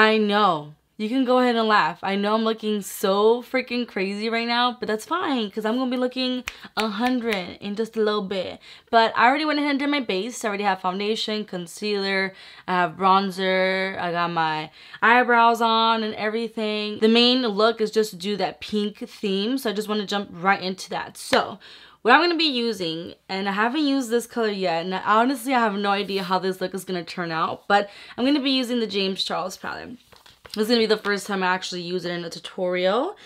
I know. You can go ahead and laugh. I know I'm looking so freaking crazy right now, but that's fine because I'm going to be looking 100 in just a little bit. But I already went ahead and did my base. I already have foundation, concealer, I have bronzer, I got my eyebrows on and everything. The main look is just to do that pink theme, so I just want to jump right into that. So what I'm going to be using, and I haven't used this color yet, and honestly I have no idea how this look is going to turn out, but I'm going to be using the James Charles palette. This is going to be the first time I actually use it in a tutorial.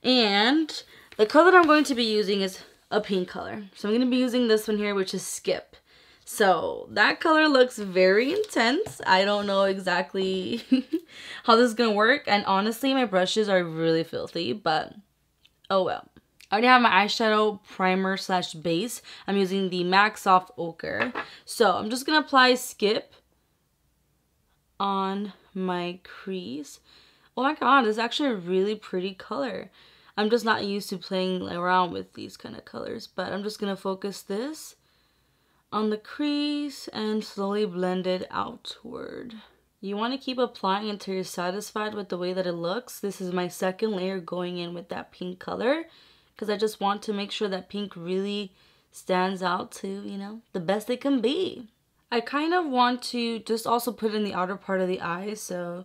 And the color that I'm going to be using is a pink color. So I'm going to be using this one here, which is Skip. So that color looks very intense. I don't know exactly how this is going to work. And honestly, my brushes are really filthy, but oh well. I already have my eyeshadow primer slash base. I'm using the MAC Soft Ochre. So I'm just going to apply Skip on my crease. Oh my god, this is actually a really pretty color. I'm just not used to playing around with these kind of colors, but I'm just gonna focus this on the crease and slowly blend it outward. You want to keep applying until you're satisfied with the way that it looks. This is my second layer going in with that pink color because I just want to make sure that pink really stands out to, you know, the best it can be. I kind of want to just also put in the outer part of the eye, so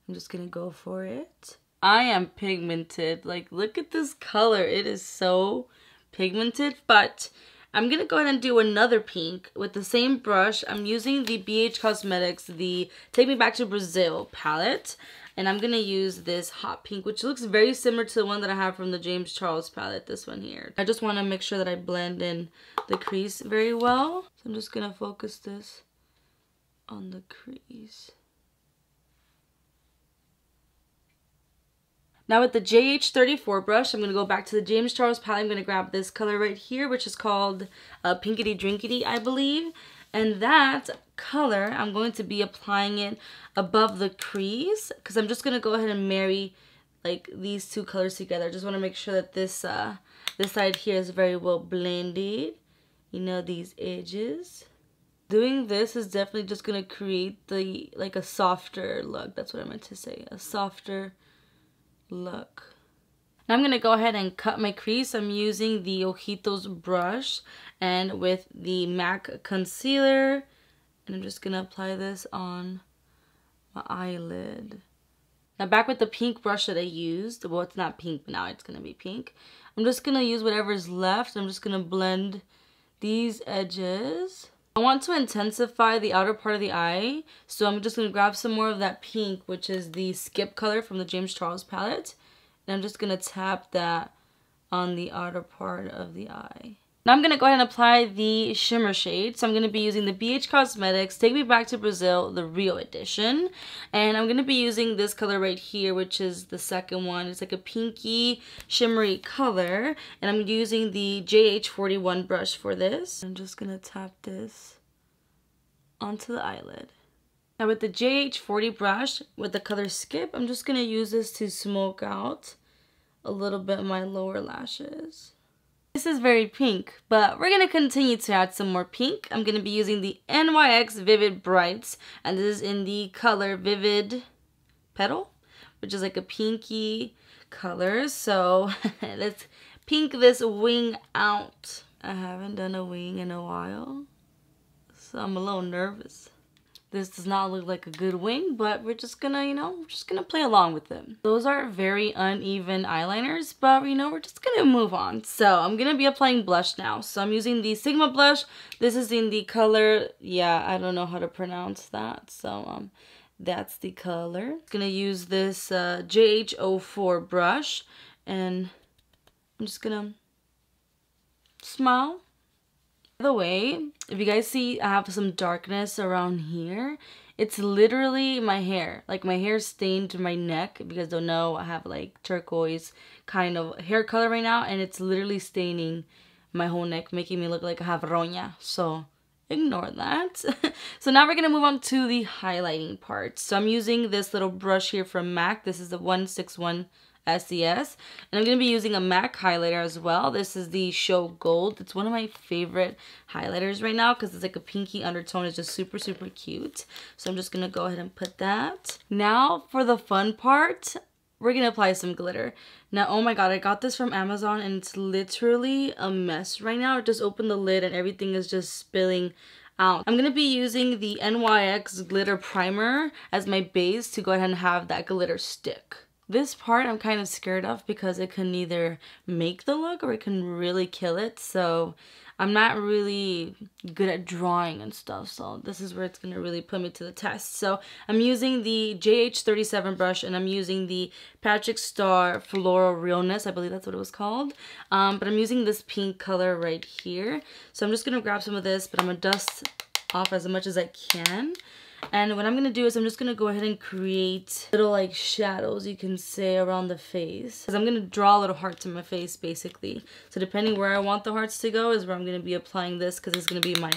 I'm just gonna go for it. I am pigmented. Like, look at this color. It is so pigmented, but I'm gonna go ahead and do another pink with the same brush. I'm using the BH Cosmetics, the Take Me Back to Brazil palette. And I'm going to use this hot pink, which looks very similar to the one that I have from the James Charles palette, this one here. I just want to make sure that I blend in the crease very well. So I'm just going to focus this on the crease. Now with the JH34 brush, I'm going to go back to the James Charles palette. I'm going to grab this color right here, which is called Pinkity Drinkity, I believe. And that color, I'm going to be applying it above the crease because I'm just going to go ahead and marry like these two colors together. I just want to make sure that this side here is very well blended. You know, these edges. Doing this is definitely just going to create like a softer look. That's what I meant to say. A softer look. Now I'm going to go ahead and cut my crease. I'm using the Ojitos brush and with the MAC concealer. And I'm just going to apply this on my eyelid. Now back with the pink brush that I used. Well, it's not pink, but now it's going to be pink. I'm just going to use whatever is left. I'm just going to blend these edges. I want to intensify the outer part of the eye. So I'm just going to grab some more of that pink, which is the Skip color from the James Charles palette. And I'm just going to tap that on the outer part of the eye. Now I'm going to go ahead and apply the shimmer shade. So I'm going to be using the BH Cosmetics Take Me Back to Brazil, the Rio edition. And I'm going to be using this color right here, which is the second one. It's like a pinky shimmery color. And I'm using the JH41 brush for this. I'm just going to tap this onto the eyelid. Now with the JH40 brush, with the color Skip, I'm just going to use this to smoke out a little bit of my lower lashes. This is very pink, but we're going to continue to add some more pink. I'm going to be using the NYX Vivid Brights, and this is in the color Vivid Petal, which is like a pinky color. So let's pink this wing out. I haven't done a wing in a while, so I'm a little nervous. This does not look like a good wing, but we're just gonna, you know, we're just gonna play along with them. Those are very uneven eyeliners, but you know, we're just gonna move on. So I'm gonna be applying blush now. So I'm using the Sigma blush. This is in the color, yeah, I don't know how to pronounce that. So that's the color. I'm gonna use this JH04 brush, and I'm just gonna smile. By the way, if you guys see I have some darkness around here, it's literally my hair. Like my hair stained my neck. If you guys don't know, I have like turquoise kind of hair color right now, and it's literally staining my whole neck, making me look like I have roña. So ignore that. So now we're gonna move on to the highlighting part. So I'm using this little brush here from MAC. This is the 161 SES. And I'm going to be using a MAC highlighter as well. This is the Show Gold. It's one of my favorite highlighters right now because it's like a pinky undertone. It's just super, super cute. So I'm just going to go ahead and put that. Now for the fun part, we're going to apply some glitter. Now, oh my god, I got this from Amazon and it's literally a mess right now. I just opened the lid and everything is just spilling out. I'm going to be using the NYX glitter primer as my base to go ahead and have that glitter stick. This part I'm kind of scared of because it can either make the look or it can really kill it. So I'm not really good at drawing and stuff. So this is where it's going to really put me to the test. So I'm using the JH37 brush and I'm using the Patrick Star Floral Realness. I believe that's what it was called. But I'm using this pink color right here. So I'm just going to grab some of this, but I'm going to dust off as much as I can. And what I'm going to do is I'm just going to go ahead and create little like shadows, you can say, around the face. Because I'm going to draw little hearts in my face basically. So depending where I want the hearts to go is where I'm going to be applying this because it's going to be my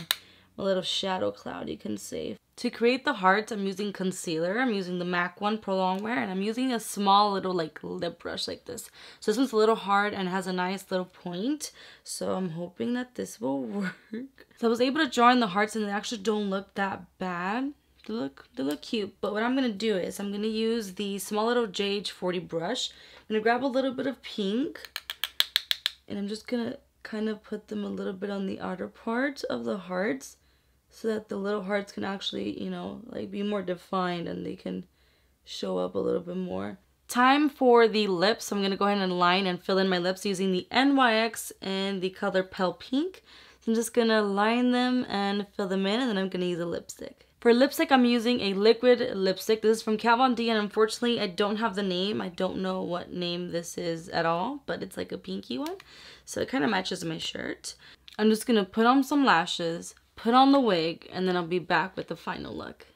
little shadow cloud, you can say. To create the hearts, I'm using concealer. I'm using the MAC one, Prolong Wear, and I'm using a small little like lip brush like this. So this one's a little hard and has a nice little point. So I'm hoping that this will work. So I was able to draw in the hearts and they actually don't look that bad. They look cute, but what I'm going to do is I'm going to use the small little JH40 brush. I'm going to grab a little bit of pink, and I'm just going to kind of put them a little bit on the outer part of the hearts so that the little hearts can actually, you know, like be more defined and they can show up a little bit more. Time for the lips. I'm going to go ahead and line and fill in my lips using the NYX and the color Pale Pink. So I'm just going to line them and fill them in, and then I'm going to use a lipstick. For lipstick, I'm using a liquid lipstick. This is from Kat Von D, and unfortunately, I don't have the name. I don't know what name this is at all, but it's like a pinky one. So it kind of matches my shirt. I'm just going to put on some lashes, put on the wig, and then I'll be back with the final look.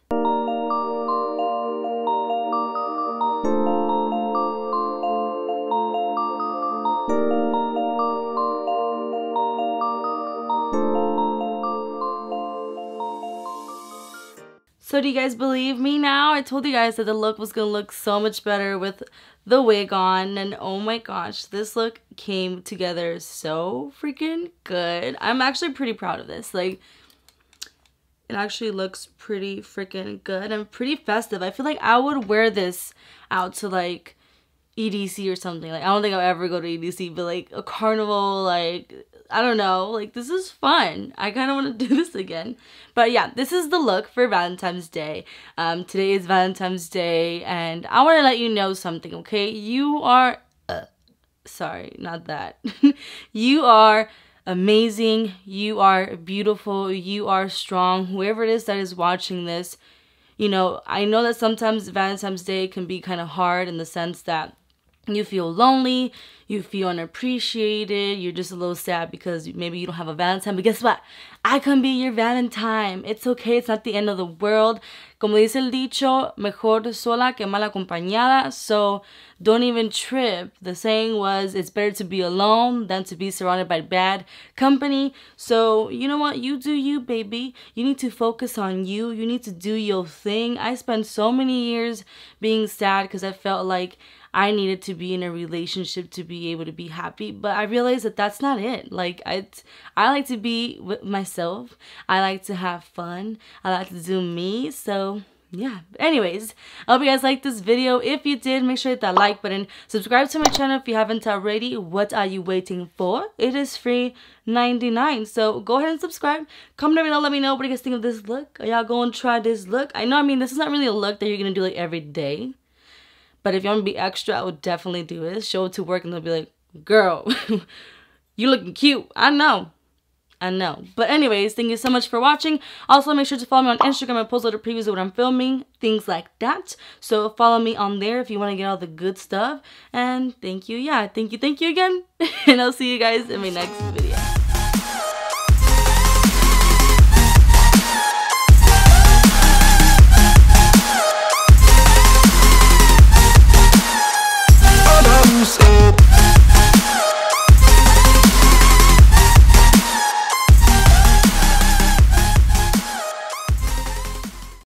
So do you guys believe me now? I told you guys that the look was going to look so much better with the wig on. And oh my gosh, this look came together so freaking good. I'm actually pretty proud of this. Like, it actually looks pretty freaking good and pretty festive. I feel like I would wear this out to like EDC or something. Like, I don't think I'll ever go to EDC, but like a carnival, like, I don't know, like this is fun. I kind of want to do this again. But yeah, this is the look for Valentine's Day. Today is Valentine's Day and I want to let you know something, okay? You are, sorry, not that. You are amazing. You are beautiful. You are strong. Whoever it is that is watching this, you know, I know that sometimes Valentine's Day can be kind of hard in the sense that you feel lonely, you feel unappreciated, you're just a little sad because maybe you don't have a Valentine. But guess what? I can be your Valentine. It's okay. It's not the end of the world. Como dice el dicho, mejor sola que mal acompañada. So don't even trip. The saying was, it's better to be alone than to be surrounded by bad company. So you know what? You do you, baby. You need to focus on you. You need to do your thing. I spent so many years being sad because I felt like I needed to be in a relationship to be able to be happy, but I realized that that's not it. Like, I like to be with myself. I like to have fun. I like to do me. So yeah, anyways, I hope you guys liked this video. If you did, make sure to hit that like button, subscribe to my channel if you haven't already. What are you waiting for? It is free $99, so go ahead and subscribe. Comment down below, let me know what you guys think of this look. Are y'all going to try this look? I know, I mean, this is not really a look that you're gonna do like every day. But if you want to be extra, I would definitely do it. Show it to work and they'll be like, girl, you looking cute. I know. But anyways, thank you so much for watching. Also, make sure to follow me on Instagram. I post little previews of what I'm filming, things like that. So follow me on there if you want to get all the good stuff. And thank you. Yeah, thank you again. And I'll see you guys in my next video.